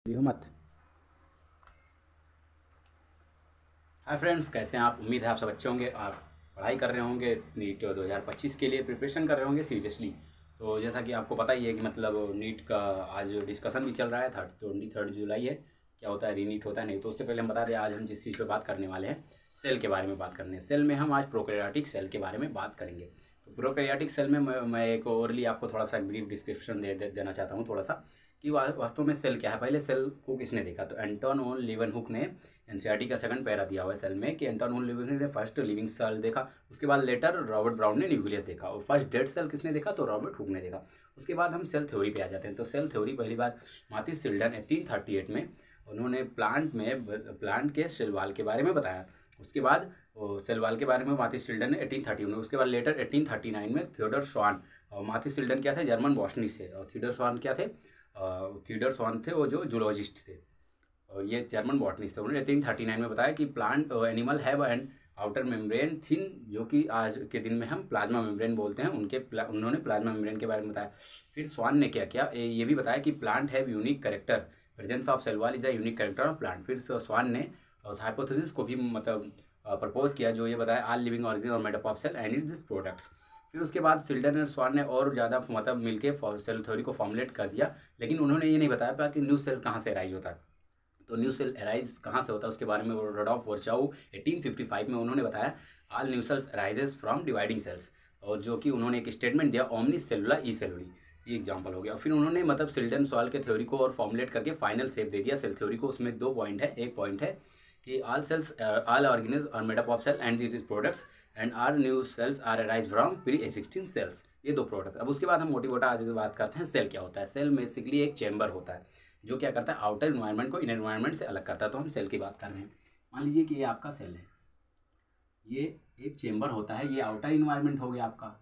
लियो मत। Hi friends, कैसे हैं आप? उम्मीद है आप सब अच्छे होंगे। आप पढ़ाई कर रहे होंगे, नीट 2025 के लिए प्रिपरेशन कर रहे होंगे सीरियसली। तो जैसा कि आपको पता ही है कि मतलब नीट का आज डिस्कशन भी चल रहा है। 23 जुलाई है। क्या होता है, रीनीट होता है नहीं। तो उससे पहले हम बता दें, आज हम जिस चीज़ पर बात करने वाले हैं, सेल के बारे में बात करने हैं। सेल में हम आज प्रोकैरियोटिक सेल के बारे में बात करेंगे। तो प्रोकैरियोटिक सेल में मैं एक ओवरली आपको थोड़ा सा ब्रीफ डिस्क्रिप्शन देना चाहता हूँ थोड़ा सा, कि वास्तव में सेल क्या है। पहले सेल को किसने देखा? तो एंटोन ऑन लीवनहुक ने, एनसीईआरटी का सेकंड पैरा दिया हुआ है सेल में, कि एंटोन ऑन लीवनहुक ने फर्स्ट लिविंग सेल देखा। उसके बाद लेटर रॉबर्ट ब्राउन ने न्यूक्लियस देखा। और फर्स्ट डेड सेल किसने देखा? तो रॉबर्ट हुक ने देखा। उसके बाद हम सेल थ्योरी पे आ जाते हैं। तो सेल थ्योरी पहली बार माथिस सिल्डन 1838 में उन्होंने प्लांट के सेल वाल के बारे में बताया। उसके बाद सेल वाल के बारे में माथिस सिल्डन ने 1830 में। उसके बाद लेटर 1839 में थियोडर स्वान, माथिस सिल्डन क्या थे? जर्मन बॉटनिस्ट थे। और थियोडर स्वान क्या थे? थियोडर स्वान थे वो जो जूलॉजिस्ट थे, और ये जर्मन बॉटनिस्ट थे। उन्होंने 1839 में बताया कि plant animal have and outer membrane thin, जो कि आज के दिन में हम प्लाज्मा मेम्ब्रेन बोलते हैं। उन्होंने प्लाज्मा मेम्ब्रेन के बारे में बताया। फिर स्वान ने क्या किया, ये भी बताया कि plant have unique character, presence of cell wall is a unique character of plant. फिर स्वान ने हाइपोथेसिस को भी मतलब प्रपोज किया, जो ये बताया all living organism are made up of cell and is this products. फिर उसके बाद सिल्डन और स्वान ने और ज़्यादा मतलब मिलके सेल थ्योरी को फॉर्मुलेट कर दिया। लेकिन उन्होंने ये नहीं बताया था कि न्यू सेल कहाँ से अराइज होता है। तो न्यू सेल अराइज कहाँ से होता है उसके बारे में रोडॉल्फ वर्चाउ 1855 में उन्होंने बताया, all new sales arises from dividing cells. और जो कि उन्होंने एक स्टेटमेंट दिया, ओमनी सेलुला ई सेलुलरी, ये एग्जाम्पल हो गया। फिर उन्होंने मतलब सिल्डन सॉल के थ्योरी को और फॉर्मुलेट करके फाइनल शेप दे दिया सेल थ्योरी को। उसमें दो पॉइंट है। एक पॉइंट है कि all organism are made up of cell and this is products and are new cells are arise from pre existing cells. ये दो प्रोडक्ट्स। अब उसके बाद हम मोटी मोटा आज की बात करते हैं सेल क्या होता है। सेल बेसिकली एक चैम्बर होता है जो क्या करता है, आउटर इन्वायरमेंट को इनर इन्वायरमेंट से अलग करता है। तो हम सेल की बात कर रहे हैं। मान लीजिए कि ये आपका सेल है, ये एक चेम्बर होता है, ये आउटर इन्वायरमेंट हो गया आपका,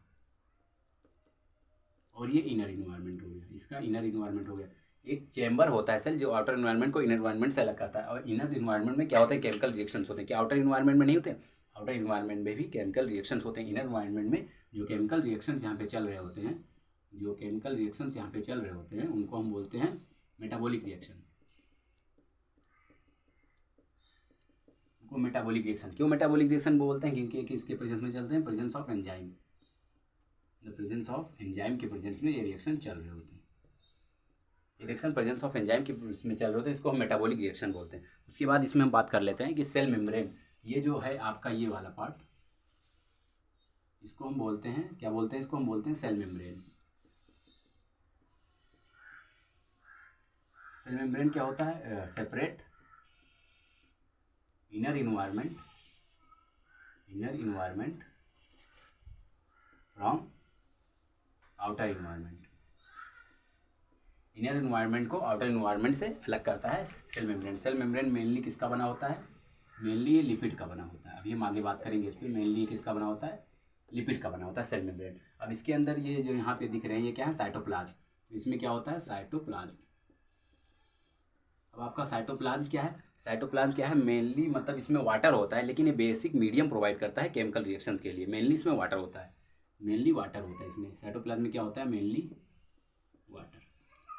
और ये इनर इन्वायरमेंट हो गया, इसका इनर इन्वायरमेंट हो गया। एक चेम्बर होता है सेल जो आउटर इन्वायरमेंट को इनर इन्वायरमेंट से अलग करता है। और इनर इन्वायरमेंट में क्या होता है, केमिकल रिएक्शंस होते हैं। क्या आउटर इन्वायरमेंट में नहीं होते? आउटर इन्वायरमेंट में भी केमिकल रिएक्शंस होते हैं। इनर इन्वायरमेंट में जो केमिकल रिएक्शंस यहाँ पे चल रहे होते हैं, जो केमिकल रिएक्शंस यहाँ पे चल रहे होते हैं, उनको हम बोलते हैं मेटाबॉलिक रिएक्शन। को मेटाबॉलिक रिएक्शन क्यों मेटाबॉलिक रिएक्शन बोलते हैं? क्योंकि इसके प्रेजेंस में चलते हैं, presence of enzyme. The presence of enzyme के प्रेजेंस में ये रिएक्शन चल रहे होते हैं। रिएक्शन प्रेजेंस ऑफ एंजाइम के इसमें चल रहे होते हैं, इसको हम मेटाबॉलिक रिएक्शन बोलते हैं। उसके बाद इसमें हम बात कर लेते हैं कि सेल मेम्ब्रेन, ये जो है आपका ये वाला पार्ट, इसको हम बोलते हैं, क्या बोलते हैं? इसको हम बोलते हैं सेल मेम्ब्रेन। सेल मेम्ब्रेन क्या होता है? Separate inner environment from outer environment. Inner environment को आउटर इन्वायरमेंट से अलग करता है cell membrane. Cell membrane mainly किसका बना होता है? मेनली ये लिपिड का बना होता है। अभी हम आगे बात करेंगे इस पर। मेनली किसका बना होता है? लिपिड का बना होता है सेल मेम्ब्रेन। अब इसके अंदर ये जो यहाँ पे दिख रहे हैं, ये क्या है? साइटोप्लाज्म। तो इसमें क्या होता है? साइटोप्लाज्म। अब आपका साइटोप्लाज्म क्या है? साइटोप्लाज्म क्या है? मेनली मतलब इसमें वाटर होता है, लेकिन ये बेसिक मीडियम प्रोवाइड करता है केमिकल रिएक्शंस के लिए। मेनली इसमें वाटर होता है, मेनली वाटर होता है इसमें। साइटोप्लाज्म में क्या होता है? Mainly water.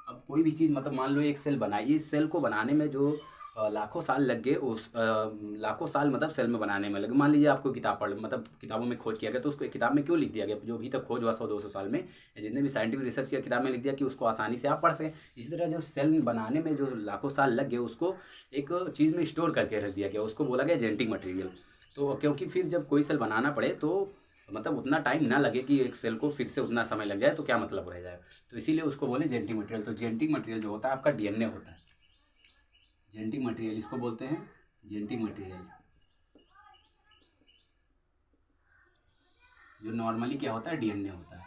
अब कोई भी चीज़ मतलब मान लो एक सेल बनाई, इस सेल को बनाने में जो लाखों साल लग गए, उस लाखों साल मतलब सेल में बनाने में लगे। मान लीजिए आपको किताब पढ़ मतलब किताबों में खोज किया गया, तो उसको किताब में क्यों लिख दिया गया? जो अभी तक खोज हुआ 100-200 साल में, जितने भी साइंटिफिक रिसर्च किया किताब में लिख दिया कि उसको आसानी से आप पढ़ सकें। इसी तरह जो सेल बनाने में जो लाखों साल लग गए, उसको एक चीज़ में स्टोर करके रख दिया गया, उसको बोला गया जेनेटिक मटेरियल। तो क्योंकि फिर जब कोई सेल बनाना पड़े तो मतलब उतना टाइम ना लगे कि एक सेल को फिर से उतना समय लग जाए, तो क्या मतलब रह जाएगा। तो इसीलिए उसको बोले जेनेटिक मटेरियल। तो जेनेटिक मटेरियल जो होता है आपका डीएनए होता है। जेनेटिक मटेरियल इसको बोलते हैं जेनेटिक मटेरियल, जो नॉर्मली क्या होता है? डीएनए होता है।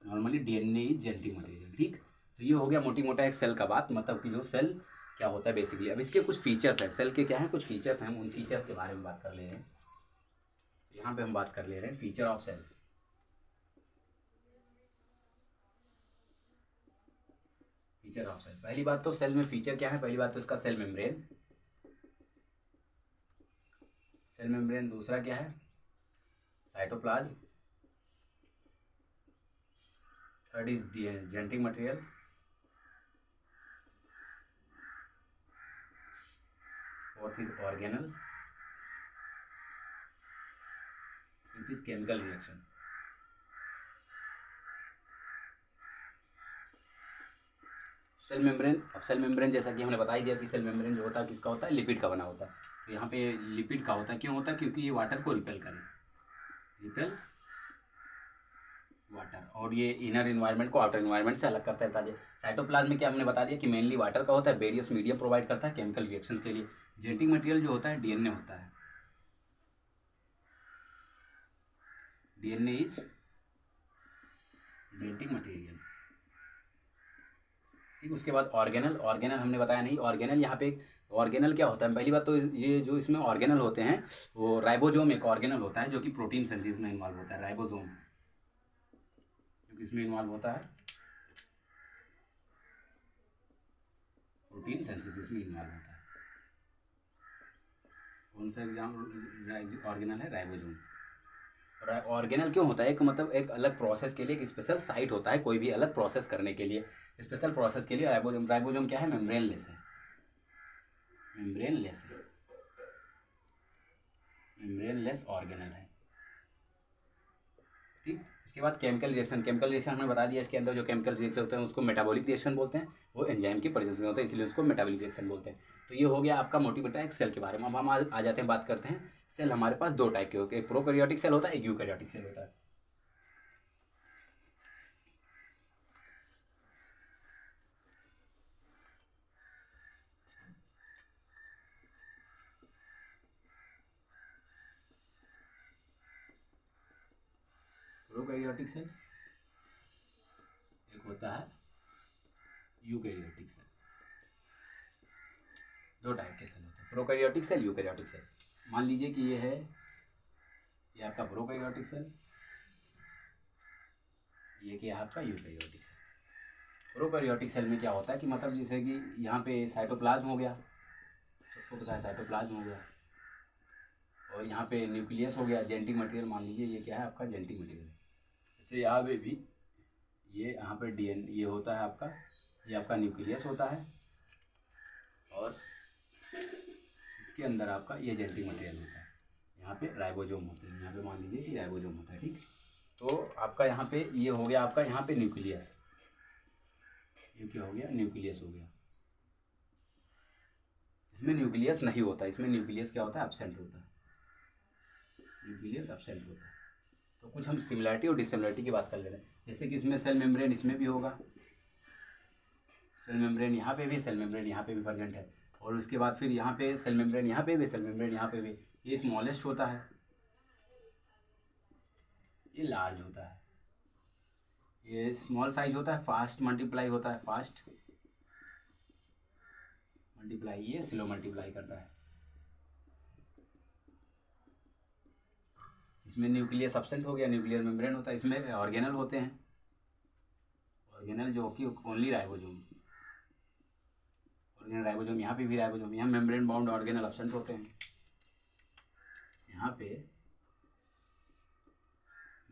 Normally DNA is genetic material. ठीक, तो ये हो गया मोटी मोटा एक सेल का बात, मतलब कि जो सेल क्या होता है बेसिकली। अब इसके कुछ फीचर्स हैं, सेल के क्या हैं कुछ फीचर्स हैं, हम उन फीचर्स के बारे में बात कर ले रहे हैं। यहाँ पे हम बात कर ले रहे हैं feature of cell. Feature of cell, पहली बात तो सेल में फीचर क्या है? पहली बात तो इसका सेल मेम्ब्रेन। Cell membrane. दूसरा क्या है? Cytoplasm. Third is genetic material. Fourth is organelle, fifth is chemical reaction. Cell membrane, अब सेल मेम्ब्रेन जैसा कि हमने बता ही दिया कि सेल मेम्ब्रेन जो होता है किसका होता है, लिपिड का बना होता है। तो यहाँ पे लिपिड का होता है, क्यों होता है, क्योंकि ये वाटर को रिपेल करे, रिपेल वाटर, और ये इनर इन्वायरमेंट को आउटर इन्वायरमेंट से अलग करता है। साइटोप्लाज्म में क्या हमने बता दिया कि मेनली वाटर का होता है, वेरियस मीडियम प्रोवाइड करता है केमिकल रिएक्शंस के लिए। जेनेटिक मटेरियल जो होता है डीएनए होता है, डीएनए इज जेनेटिक मटेरियल, ठीक। उसके बाद ऑर्गेनल, ऑर्गेनल हमने बताया नहीं, ऑर्गेनल यहाँ पे ऑर्गेनल क्या होता है, पहली बात तो ये जो इसमें ऑर्गेनल होते हैं वो राइबोसोम एक ऑर्गेनल होता है जो कि प्रोटीन सिंथेसिस में इन्वॉल्व होता है, राइबोसोम जो कि इसमें इन्वॉल्व होता है, प्रोटीन सिंथेसिस में इन्वॉल्व होता है। कौन सा एग्जाम ऑर्गेनल है, राइबोसोम। ऑर्गेनल क्यों होता है, एक मतलब एक अलग प्रोसेस के लिए एक स्पेशल साइट होता है, कोई भी अलग प्रोसेस करने के लिए, स्पेशल प्रोसेस के लिए राइबोसोम। राइबोसोम क्या है, मेम्ब्रेनलेस है, मेम्ब्रेनलेस है, मेम्ब्रेनलेस ऑर्गेनल है, ठीक। उसके बाद केमिकल रिएक्शन, केमिकल रिएक्शन हमने बता दिया, इसके अंदर जो केमिकल रिएक्शन होते हैं उसको मेटाबॉलिक रिएक्शन बोलते हैं, वो एंजाइम की प्रेजेंस में होता है, इसलिए उसको मेटाबॉलिक रिएक्शन बोलते हैं। तो ये हो गया आपका मोटी बेटा एक सेल के बारे में। अब हम आ जाते हैं, बात करते हैं सेल हमारे पास दो टाइप के होते हैं, एक प्रोकैरियोटिक सेल होता है, एक यूकैरियोटिक सेल होता है। प्रोकैरियोटिक सेल एक होता है यूकैरियोटिक सेल, दो टाइप के सेल होते हैं, प्रोकैरियोटिक सेल, यूकैरियोटिक सेल। मान लीजिए कि ये है, ये आपका प्रोकैरियोटिक सेल, ये क्या है आपका यूकैरियोटिक सेल। प्रोकैरियोटिक सेल में क्या होता है कि मतलब जैसे कि यहाँ पे साइटोप्लाज्म हो गया, सबको पता है साइटोप्लाज्म हो गया, और यहाँ पे न्यूक्लियस हो गया, जेनेटिक मटेरियल, मान लीजिए ये क्या है आपका जेनेटिक मटेरियल। जैसे यहाँ पे भी ये यहाँ पे डीएन ये होता है आपका, ये आपका न्यूक्लियस होता है, और इसके अंदर आपका ये जेनेटिक मटेरियल होता है, यहाँ पे राइबोसोम होते हैं, यहाँ पे मान लीजिए कि राइबोसोम होता है, ठीक। तो आपका यहाँ पे ये हो गया आपका यहाँ पे न्यूक्लियस, ये क्या हो गया, न्यूक्लियस हो गया। इसमें न्यूक्लियस नहीं होता, इसमें न्यूक्लियस क्या होता है, एब्सेंट होता है, न्यूक्लियस एब्सेंट होता है। तो कुछ हम सिमिलरिटी और डिसिमिलरिटी की बात कर ले रहे हैं, जैसे कि इसमें सेल मेम्ब्रेन इसमें भी होगा, सेल मेम्ब्रेन यहाँ पे भी, सेल मेम्ब्रेन यहाँ पे भी प्रेजेंट है, और उसके बाद फिर यहाँ पे सेल मेम्ब्रेन यहाँ पे भी, सेल मेम्ब्रेन यहाँ पे भी। ये स्मॉलेस्ट होता है, ये लार्ज होता है, ये स्मॉल साइज होता है, फास्ट मल्टीप्लाई होता है, फास्ट मल्टीप्लाई, ये स्लो मल्टीप्लाई करता है। इसमें न्यूक्लियस एब्सेंट हो गया, न्यूक्लियर मेम्ब्रेन होता है, इसमें ऑर्गेनल होते हैं, ऑर्गेनल जो कि ओनली राइबोसोम, ऑर्गेनल राइबोसोम, यहाँ पे भी राइबोसोम, यहाँ मेम्ब्रेन बाउंड ऑर्गेनल एब्सेंट होते हैं, यहाँ पे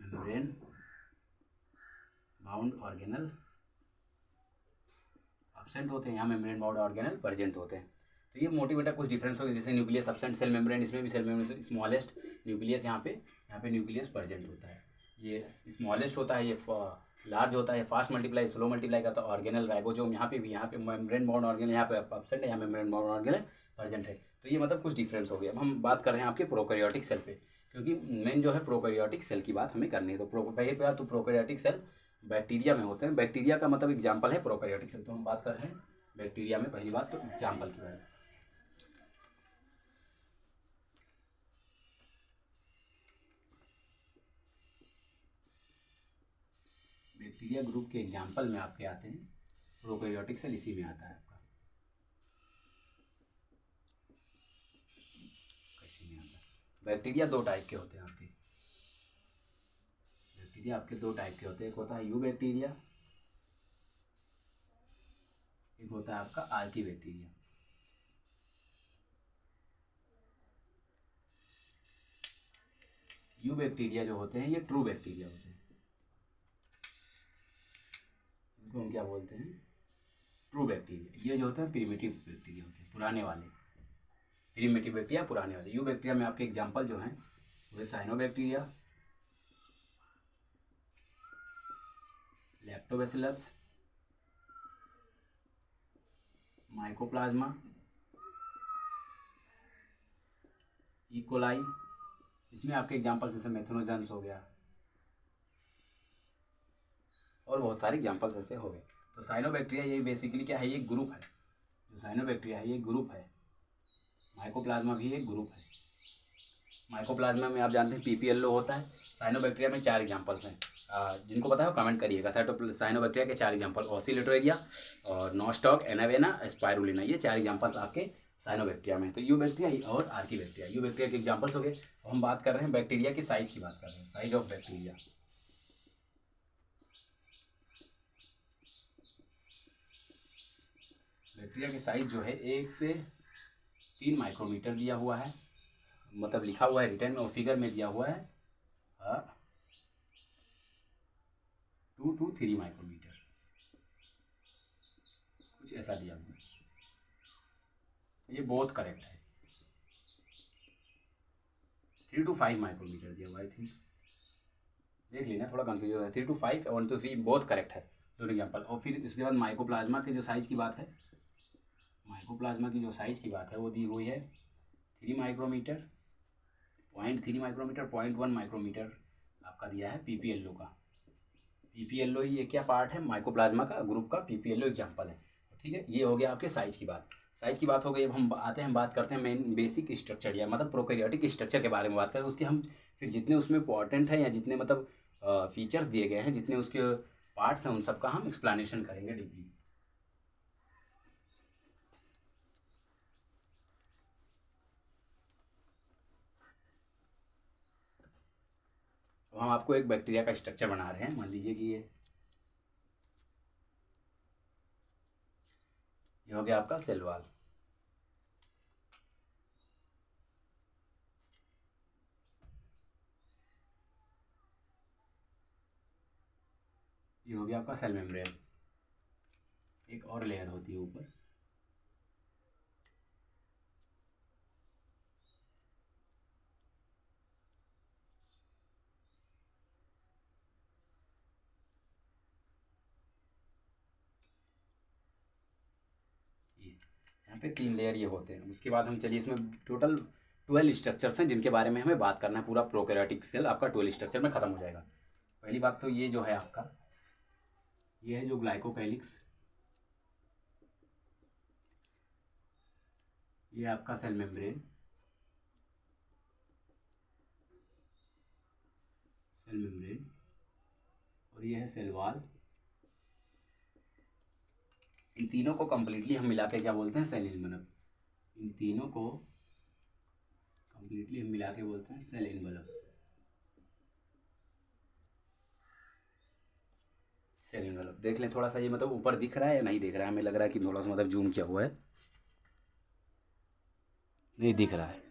मेम्ब्रेन बाउंड ऑर्गेनल एब्सेंट होते हैं, यहाँ मेम्ब्रेन बाउंड ऑर्गेनल प्रेजेंट होते हैं। तो ये मोटी बेटा कुछ डिफरेंस हो गया, जैसे न्यूक्लियस एब्सेंट सेल मेम्ब्रेन, इसमें भी सेल मेम्ब्रेन स्मॉलेस्ट, न्यूक्लियस यहाँ पे न्यूक्लियस प्रेजेंट होता है, ये स्मॉलेस्ट होता है, ये लार्ज होता है, फास्ट मल्टीप्लाई स्लो मल्टीप्लाई करता है। ऑर्गेनल राइबोसोम यहाँ पे भी, यहाँ पे मेम्ब्रेन बाउंड ऑर्गेनल यहाँ पे एब्सेंट है, यहाँ मेम्ब्रेन बाउंड ऑर्गेनल प्रेजेंट है। तो ये मतलब कुछ डिफरेंस हो गया। अब हम बात कर रहे हैं आपके प्रोकैरियोटिक सेल पे, क्योंकि मेन जो है प्रोकैरियोटिक सेल की बात हमें करनी है। तो पहले बात तो प्रोकैरियोटिक सेल बैक्टीरिया में होते हैं, बैक्टीरिया का मतलब एग्जाम्पल है प्रोकैरियोटिक सेल। तो हम बात कर रहे हैं बैक्टीरिया में, पहली बात तो एग्जाम्पल की बात, बैक्टीरिया ग्रुप के एग्जाम्पल में आपके आते हैं, प्रोकैरियोटिक सेल इसी में आता है आपका, इसी में आता है। बैक्टीरिया दो टाइप के होते हैं आपके, बैक्टीरिया आपके दो टाइप के होते हैं, एक होता है यू बैक्टीरिया, एक होता है आपका आर्की बैक्टीरिया। यू बैक्टीरिया जो होते हैं ये ट्रू बैक्टीरिया होते हैं, इनको हम क्या बोलते हैं, ट्रू बैक्टीरिया। ये जो होते हैं प्रिमिटिव बैक्टीरिया होते हैं, पुराने वाले प्रीमेटिव बैक्टीरिया, पुराने वाले। यू बैक्टीरिया में आपके एग्जाम्पल जो हैं वो साइनोबैक्टीरिया, लैक्टोबैसिलस, माइकोप्लाज्मा, इकोलाई, इसमें आपके एग्जाम्पल्स जैसे मेथनोजेंस हो गया और बहुत सारे एग्जाम्पल्स ऐसे हो गए। तो साइनोबैक्टीरिया ये बेसिकली क्या है, ये ग्रुप है। जो साइनोबैक्टीरिया है ये ग्रुप है। माइकोप्लाज्मा भी एक ग्रुप है। माइकोप्लाज्मा में आप जानते हैं पीपीएलओ होता है। साइनोबैक्टीरिया में 4 एग्जाम्पल्स हैं। जिनको पता है वो कमेंट करिएगा। साइनोबैक्टीरिया के 4 एग्जाम्पल, ऑसिलेटोरिया और नॉस्टॉक, एनावेना, स्पाइरुलिना, ये 4 एग्जाम्पल्स आपके साइनोबैक्टीरिया में। तो यू बैक्टीरिया और आर्कीबैक्टीरिया, यू बैक्टीरिया के एग्जाम्पल्स हो गए। तो हम बात कर रहे हैं बैक्टीरिया की साइज की, बात कर रहे हैं साइज ऑफ बैक्टीरिया। बैक्टीरिया की साइज जो है 1 से 3 माइक्रोमीटर दिया हुआ है, मतलब लिखा हुआ है रिटर्न और फिगर में दिया हुआ है 2 to 3 माइक्रोमीटर, कुछ ऐसा दिया हुआ है। ये बहुत करेक्ट है। 3 to 5 माइक्रोमीटर दिया हुआ है, आई थिंक, देख लेना, थोड़ा कंफ्यूज हो रहा है। 3 to 5, 1 to 3 बहुत करेक्ट है, दोनों एग्जाम्पल। और फिर इसके बाद माइकोप्लाज्मा की जो साइज़ की बात है, माइकोप्लाज्मा की जो साइज़ की बात है वो दी हुई है 3 माइक्रोमीटर, 0.3 माइक्रोमीटर, 0.1 माइक्रोमीटर आपका दिया है पीपीएलओ का। पीपीएलओ ये क्या पार्ट है माइकोप्लाज्मा का ग्रुप का, पीपीएलओ एग्जाम्पल है, ठीक है। ये हो गया आपके साइज की बात। साइज की बात हो गई। अब हम आते हैं, बात करते हैं मेन बेसिक स्ट्रक्चर, या मतलब प्रोकैरियोटिक स्ट्रक्चर के बारे में बात करें। उसके हम फिर जितने उसमें इंपॉर्टेंट है या जितने मतलब फीचर्स दिए गए हैं, जितने उसके पार्ट्स हैं, उन सब का हम एक्सप्लेनेशन करेंगे डीपली। तो हम आपको एक बैक्टीरिया का स्ट्रक्चर बना रहे हैं। मान लीजिए कि ये हो गया आपका सेल वॉल। ये हो गया आपका सेल मेम्ब्रेन। एक और लेयर होती है ऊपर, यहाँ पे 3 लेयर ये होते हैं। उसके बाद हम चलिए, इसमें टोटल 12 स्ट्रक्चर्स हैं जिनके बारे में हमें बात करना है। पूरा प्रोकैरियोटिक सेल आपका 12 स्ट्रक्चर में खत्म हो जाएगा। पहली बात तो ये जो है आपका, ये है जो ग्लाइकोकैलिक्स, ये आपका सेल मेम्ब्रेन, और ये है सेल वॉल। इन तीनों को कंप्लीटली हम मिला के क्या बोलते हैं, सेल इनवेलप। इन तीनों को कंप्लीटली हम मिला के बोलते हैं सेल इनवेलप। सेल इनवेलप देख लें थोड़ा सा, ये मतलब ऊपर दिख रहा है या नहीं दिख रहा है? हमें लग रहा है कि थोड़ा सा मतलब जूम किया हुआ है, नहीं दिख रहा है,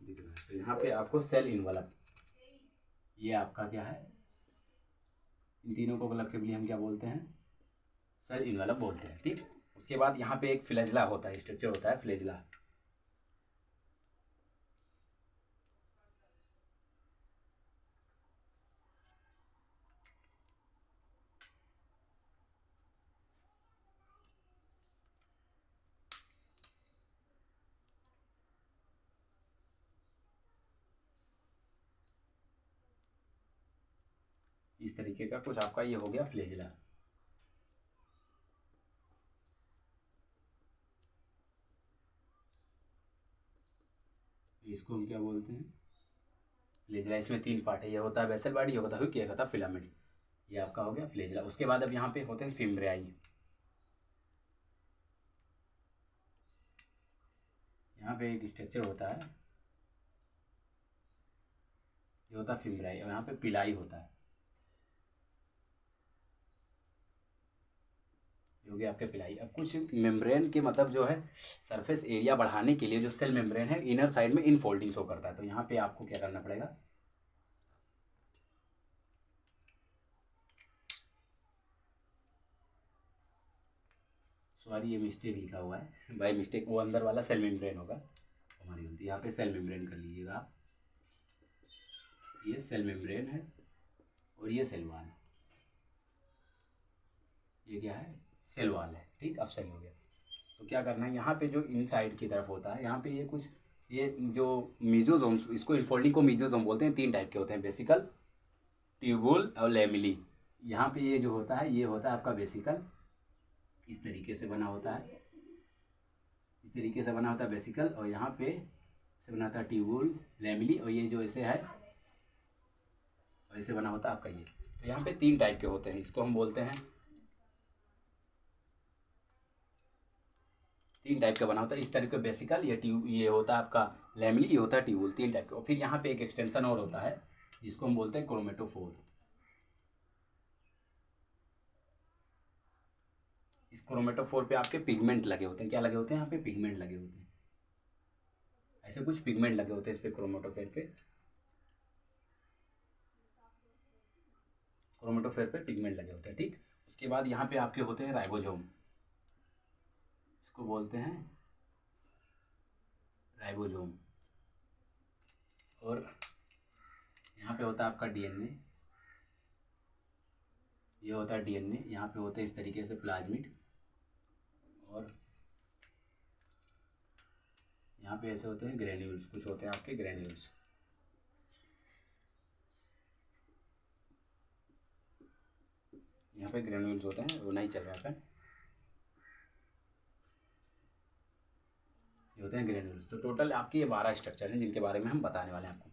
दिख रहा है। तो यहाँ पे आपको सेल इनवेलप, ये आपका क्या है, इन तीनों को कलेक्टिवली हम क्या बोलते हैं, सेल इनवेलप बोलते हैं, ठीक। उसके बाद यहाँ पे एक फ्लैजिला होता है, स्ट्रक्चर होता है फ्लैजिला। इस तरीके का कुछ आपका ये हो गया फ्लैजिला। इसको हम क्या बोलते हैं, फ्लैजिला। इसमें 3 पार्ट है, ये होता है बेसल बॉडी, ये होता है हुक, ये होता है फिलामेंट। ये आपका हो गया फ्लैजिला। उसके बाद अब यहाँ पे होते हैं फिम्ब्रियाई। यहाँ पे एक स्ट्रक्चर होता है, ये होता है फिम्ब्रियाई, और यहाँ पे पिलाई होता है, ये हो गया आपके पिलाई। अब कुछ मेम्ब्रेन के मतलब जो है सरफेस एरिया बढ़ाने के लिए जो सेल मेम्ब्रेन है इनर साइड में इनफोल्डिंग शो करता है। तो यहाँ पे आपको क्या करना पड़ेगा, सॉरी ये मिस्टेक लिखा हुआ है बाई मिस्टेक, वो अंदर वाला सेल मेम्ब्रेन होगा, हमारी गलती, यहाँ पे सेल मेम्ब्रेन कर लीजिएगा आप। ये सेल मेम्ब्रेन है और ये सेल वॉल, ये क्या है, सेल वॉल है। ठीक, अब सही हो गया। तो क्या करना है, यहाँ पे जो इनसाइड की तरफ होता है, यहाँ पे ये कुछ, ये जो मीजोजोम्स, इसको इनफोल्डिंग को मीजोजोम बोलते हैं। 3 टाइप के होते हैं, बेसिकल, ट्यूबुल और लैमिली। यहाँ पे ये जो होता है, ये होता है आपका बेसिकल, इस तरीके से बना होता है, इस तरीके से बना होता है बेसिकल, और यहाँ पे से बना होता है ट्यूबुल, लैमिली, और ये जो ऐसे है, और ऐसे बना होता है आपका ये। तो यहाँ पे 3 टाइप के होते हैं, इसको हम बोलते हैं, 3 टाइप का बना होता है। इस तरीके बेसिकल, ये ट्यूब, ये होता है आपका लैमिली, ये होता है ट्यूबुल, 3 टाइप का। और फिर यहाँ पे एक एक्सटेंशन और होता है जिसको हम बोलते हैं क्रोमेटोफोर। इस क्रोमेटोफोर पे आपके पिगमेंट लगे होते हैं। क्या लगे होते हैं, यहाँ पे पिगमेंट लगे होते हैं, ऐसे कुछ पिगमेंट लगे होते हैं इस पे, क्रोमेटोफोर पे, क्रोमेटोफोर पे पिगमेंट लगे होते हैं। ठीक, उसके बाद यहाँ पे आपके होते हैं राइबोसोम, इसको बोलते हैं राइबोसोम। और यहाँ पे होता है आपका डीएनए, ये होता है डीएनए। यहाँ पे होते हैं इस तरीके से प्लाज्मिड, और यहाँ पे ऐसे होते हैं ग्रेन्यूल्स, कुछ होते हैं आपके ग्रेन्यूल्स। यहाँ पे ग्रेन्यूल्स होते हैं, वो नहीं चल रहा है, ये होते हैं ग्रेन्यूल्स। तो टोटल आपके ये 12 स्ट्रक्चर हैं जिनके बारे में हम बताने वाले हैं आपको।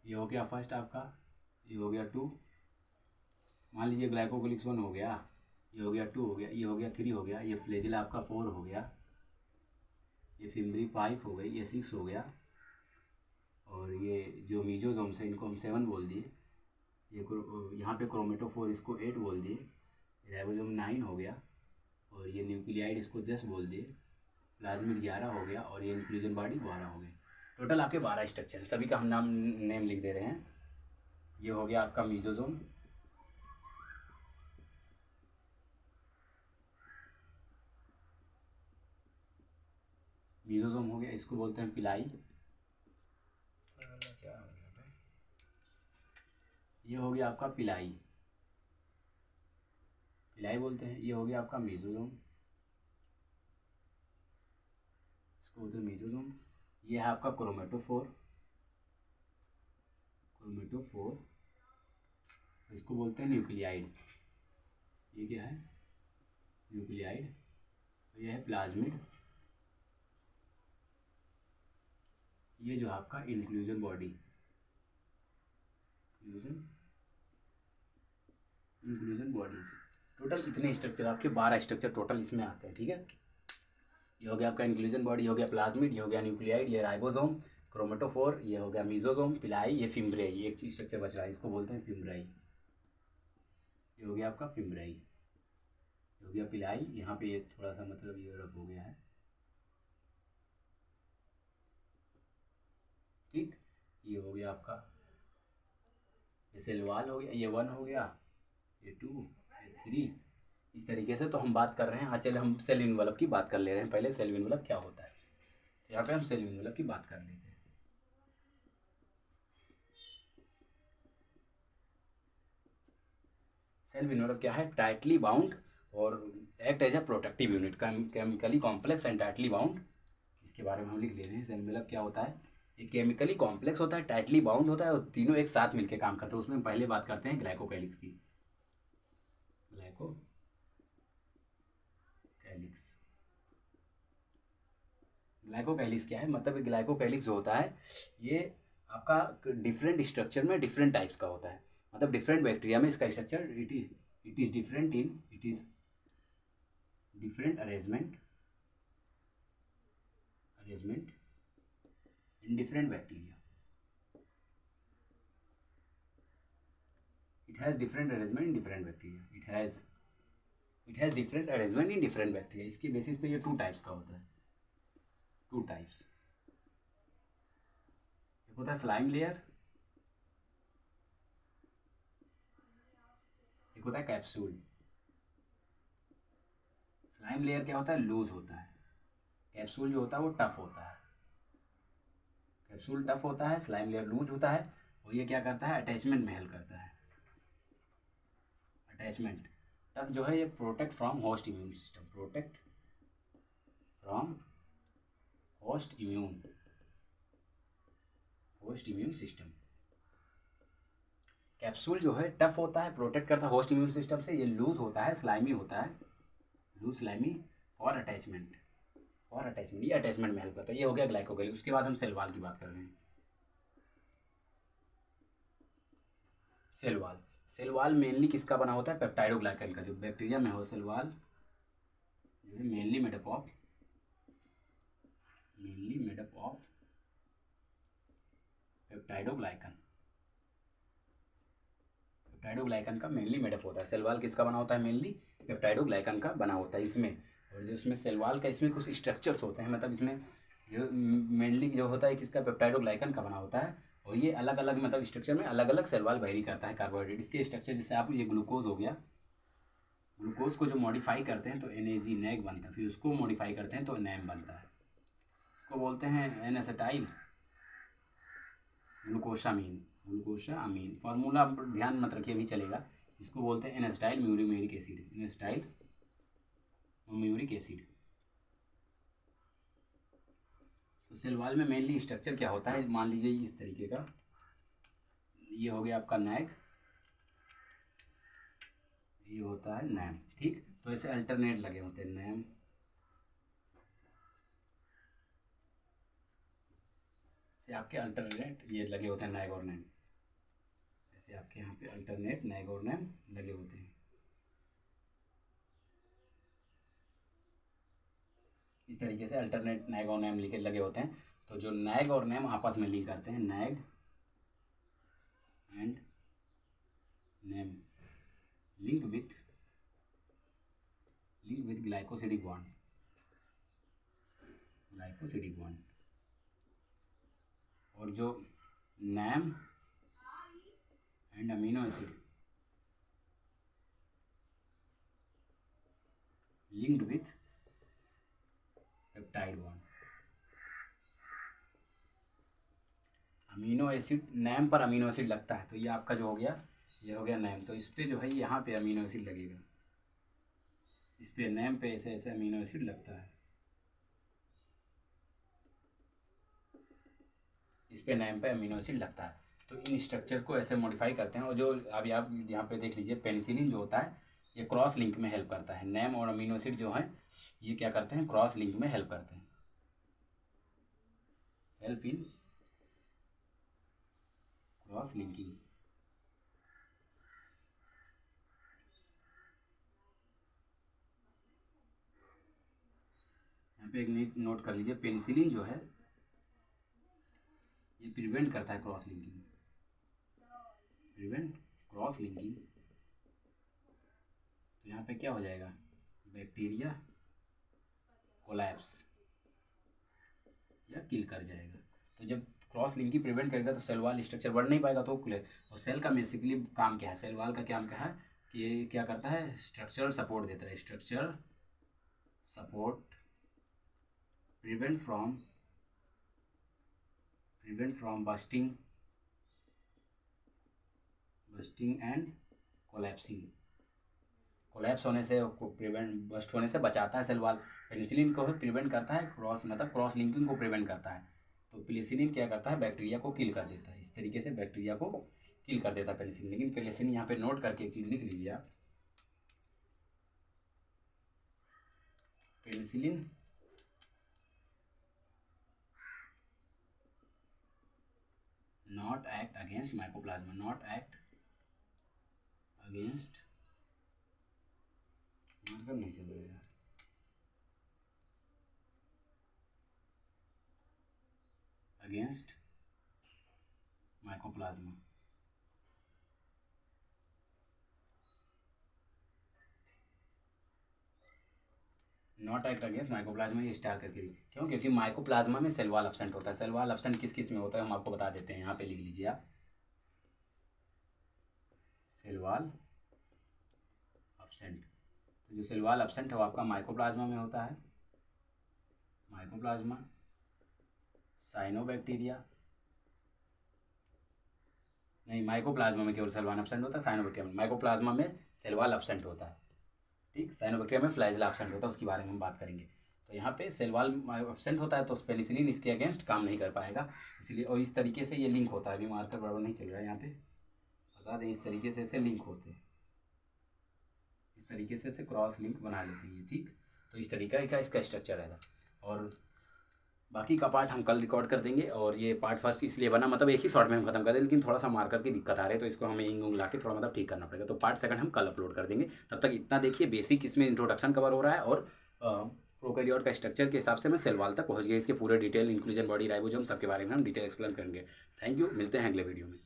ये हो गया फर्स्ट आपका, ये हो गया 2, मान लीजिए ग्लाइकोलिक्स 1 हो गया, ये हो गया 2 हो गया, ये हो गया 3 हो गया, ये फ्लैजिला आपका 4 हो गया, ये फिम्बरी 5 हो गई, ये 6 हो गया, और ये जो मीजोजोम्स है इनको हम 7 बोल दिए, ये यहाँ पे क्रोमेटोफोर इसको 8 बोल दिए, राइबोसोम 9 हो गया, और ये न्यूक्लियाइड इसको 10 बोल दिए, प्लाज्मिड 11 हो गया, और ये इंक्लूजन बॉडी 12 हो गए। टोटल आपके 12 स्ट्रक्चर, सभी का हम नेम लिख दे रहे हैं। ये हो गया आपका मीजोजोम, मीजोजोम हो गया, इसको बोलते हैं पिलाई, क्या हो गया, ये हो गया आपका पिलाई, पिलाई बोलते हैं। ये हो गया आपका मीजोजोम, इसको बोलते हैं मीजोजोम। ये है आपका क्रोमेटोफोर, क्रोमेटोफोर, इसको बोलते हैं न्यूक्लियाइड, ये क्या है, न्यूक्लियाइड। ये है प्लाज्मिड, ये जो आपका inclusion body, inclusion bodies. Total इतने स्ट्रक्चर आपके 12 स्ट्रक्चर टोटल इसमें आते हैं। ठीक है, ये हो गया आपका इंक्लूजन बॉडी, हो गया प्लाज्मिड, ये हो गया न्यूक्लियाइड, ये राइबोसोम, क्रोमेटोफोर, ये हो गया मीजोसोम, पिलाई, ये फिम्ब्रेई, एक स्ट्रक्चर बच रहा है, इसको बोलते हैं फिम्ब्रेई, ये हो गया आपका फिम्ब्रेई, ये हो गया पिलाई। यहाँ पे ये थोड़ा सा मतलब ये रफ हो गया है। ठीक, ये हो गया आपका, ये सेल वॉल हो गया, ये 1 हो गया, ये 2, ये 3, इस तरीके से। तो हम बात कर रहे हैं, हाँ चले हम सेल इनवलप की बात कर ले रहे हैं। पहले सेल इनवलप क्या होता है, तो यहाँ पे हम सेल इनवलप की बात कर लेते हैं। सेल इनवलप क्या है, टाइटली बाउंड और act as a protective unit, chemically complex and tightly bound, इसके बारे में हम लिख ले रहे हैं। सेल इनवलप क्या होता है, ये केमिकली कॉम्प्लेक्स होता है, टाइटली बाउंड होता है, और तीनों एक साथ मिलकर काम करते हैं। उसमें पहले बात करते हैं ग्लाइकोकैलिक्स की, ग्लाइकोकैलिक्स। ग्लाइकोकैलिक्स क्या है, मतलब ग्लाइकोकैलिक्स जो होता है ये आपका डिफरेंट स्ट्रक्चर में डिफरेंट टाइप्स का होता है, मतलब डिफरेंट बैक्टीरिया में इसका structure it is different in, it is different arrangement in different bacteria, it has different arrangement in different bacteria, it has different arrangement in different bacteria। इसके basis पे ये 2 types का होता है, 2 टाइप्स। एक होता है स्लाइम लेयर, एक होता है कैप्सूल। स्लाइम लेयर क्या होता है, लूज होता है, कैप्सूल जो होता है वो टफ होता है। कैप्सूल टफ होता है, स्लाइम लेयर लूज होता है, और ये क्या करता है, अटैचमेंट में हेल्प करता है। अटैचमेंट टफ जो है ये protect from host immune system, protect from host immune system. Capsule जो है टफ होता है, प्रोटेक्ट करता है होस्ट इम्यून सिस्टम से। ये लूज होता है, स्लाइमी होता है, लूज स्लाइमी फॉर अटैचमेंट, ये अटैचमेंट में हेल्प करता है। ये हो गया ग्लाइकोगैली। उसके बाद हम सेल वॉल की बात कर रहे हैं। सेल वॉल मेनली किसका बना होता है, पेप्टाइडोग्लाइकन का। जो बैक्टीरिया में हो सेल वॉल जो है मेनली मेडअप ऑफ पेप्टाइडोग्लाइकन का मेनली मेडअप होता है। सेल वॉल किसका बना होता है, मेनली पेप्टाइडोग्लाइकन का बना होता है इसमें। और जो इसमें सेल वॉल का इसमें कुछ स्ट्रक्चर्स होते हैं, मतलब इसमें जो मेनली जो होता है किसका, पेप्टाइडोग्लाइकन का बना होता है। और ये अलग अलग मतलब स्ट्रक्चर में अलग अलग सेल वॉल वेरी करता है कार्बोहाइड्रेट। इसके स्ट्रक्चर जैसे आप ये ग्लूकोज हो गया, ग्लूकोज को जो मॉडिफाई करते हैं तो NAG नैग बनता है, फिर उसको मॉडिफाई करते हैं तो NAM बनता है। इसको बोलते हैं N-एसिटाइल ग्लूकोसामीन। फार्मूला ध्यान मत रखिए, अभी चलेगा। इसको बोलते हैं N-एसिटाइल म्यूरिक एसिड। तो सेल वॉल में मेनली स्ट्रक्चर क्या होता है, मान लीजिए इस तरीके का। ये हो गया आपका नैग, ये होता है नैम, ठीक। तो ऐसे अल्टरनेट लगे होते हैं, नैम से आपके अल्टरनेट ये लगे होते हैं, नैग और नैम। ऐसे आपके यहाँ पे अल्टरनेट नैग और नैम लगे होते हैं। इस तरीके से अल्टरनेट नैग और नैम लगे होते हैं। तो जो नैग और नैम आपस में लिंक करते हैं, NAG and NAM link with glycosidic bond, और जो NAM and amino acid linked with peptide bond. Amino acid, NAM पर अमीनो एसिड लगता है, तो ये आपका जो हो गया, ये हो गया नैम। तो इस पे जो है यहाँ पे अमीनो एसिड लगेगा, इस पे नैम पे ऐसे ऐसे अमीनो एसिड लगता है, इस पे नैम पे अमीनो एसिड लगता है। तो इन स्ट्रक्चर को ऐसे मॉडिफाई करते हैं। और जो अभी आप यहाँ पे देख लीजिए, पेनिसिलिन जो होता है ये क्रॉस लिंक में हेल्प करता है। नैम और अमीनो एसिड जो है ये क्या करते हैं, क्रॉस लिंक में हेल्प करते हैं, हेल्प इन क्रॉस लिंकिंग। यहाँ पे एक नोट कर लीजिए, पेनिसिलिन जो है ये प्रिवेंट करता है क्रॉस लिंकिंग, तो यहाँ पे क्या हो जाएगा, बैक्टीरिया कोलैप्स या किल कर जाएगा। तो जब क्रॉस लिंकिंग प्रिवेंट करेगा तो सेल वॉल स्ट्रक्चर बढ़ नहीं पाएगा, तो क्लियर। और सेल का बेसिकली काम क्या है, सेल वॉल का काम क्या है कि ये क्या करता है, स्ट्रक्चरल सपोर्ट देता है, structural support prevent from busting and collapse होने से, बस्ट होने से बचाता है सेल वॉल। पेनिसिलिन को प्रिवेंट करता है, क्रॉस लिंकिंग को प्रिवेंट करता है। तो पेनिसिलिन क्या करता है, बैक्टीरिया को किल कर देता है, इस तरीके से बैक्टीरिया को किल कर देता है पेनिसिलिन। लेकिन पेनिसिलिन यहाँ पे नोट करके एक चीज़ लिख लीजिए आप, penicillin not act against mycoplasma, मतलब नहीं चल रहा, against mycoplasma. Not act against mycoplasma, ये स्टार करके, क्यों, क्योंकि माइकोप्लाज्मा में सेल वॉल एब्सेंट होता है। सेल वॉल एब्सेंट किस किस में होता है हम आपको बता देते हैं, यहाँ पे लिख लीजिए आप, सेल वॉल एब्सेंट। तो जो सेल वॉल एब्सेंट है वो आपका माइकोप्लाज्मा में होता है, साइनोबैक्टीरिया नहीं, माइकोप्लाज्मा में केवल सेल वन एब्सेंट होता है, साइनोबैक्टीरिया में। माइकोप्लाज्मा में सेल वाल एब्सेंट होता है, ठीक। साइनोबैक्टीरिया में फ्लैजेला एब्सेंट होता है, उसके बारे में हम बात करेंगे। तो यहाँ पे सेल वाल एब्सेंट होता है तो पेनिसिलिन इसके अगेंस्ट काम नहीं कर पाएगा, इसलिए। और इस तरीके से ये लिंक होता है, अभी मार्कर बराबर नहीं चल रहा है यहाँ पे, बता दें, इस तरीके से ऐसे लिंक होते हैं, इस तरीके से क्रॉस लिंक बना लेते हैं, ठीक। तो इस तरीका का इसका स्ट्रक्चर है। और बाकी का पार्ट हम कल रिकॉर्ड कर देंगे। और ये पार्ट फर्स्ट इसलिए बना, मतलब एक ही शॉर्ट में हम खत्म कर दें, लेकिन थोड़ा सा मार्कर की दिक्कत आ रही है तो इसको हमें इंग ला के थोड़ा मतलब ठीक करना पड़ेगा। तो पार्ट सेकंड हम कल अपलोड कर देंगे। तब तक इतना देखिए, बेसिक इसमें इंट्रोडक्शन कवर हो रहा है और प्रोकैरियोट का स्ट्रक्चर के हिसाब से मैं सेल वाल तक पहुँच गया। इसके पूरे डिटेल, इंक्लूजन, बॉडी, राइबोसोम, सबके बारे में हम डिटेल एक्सप्लेन करेंगे। थैंक यू, मिलते हैं अगले वीडियो में।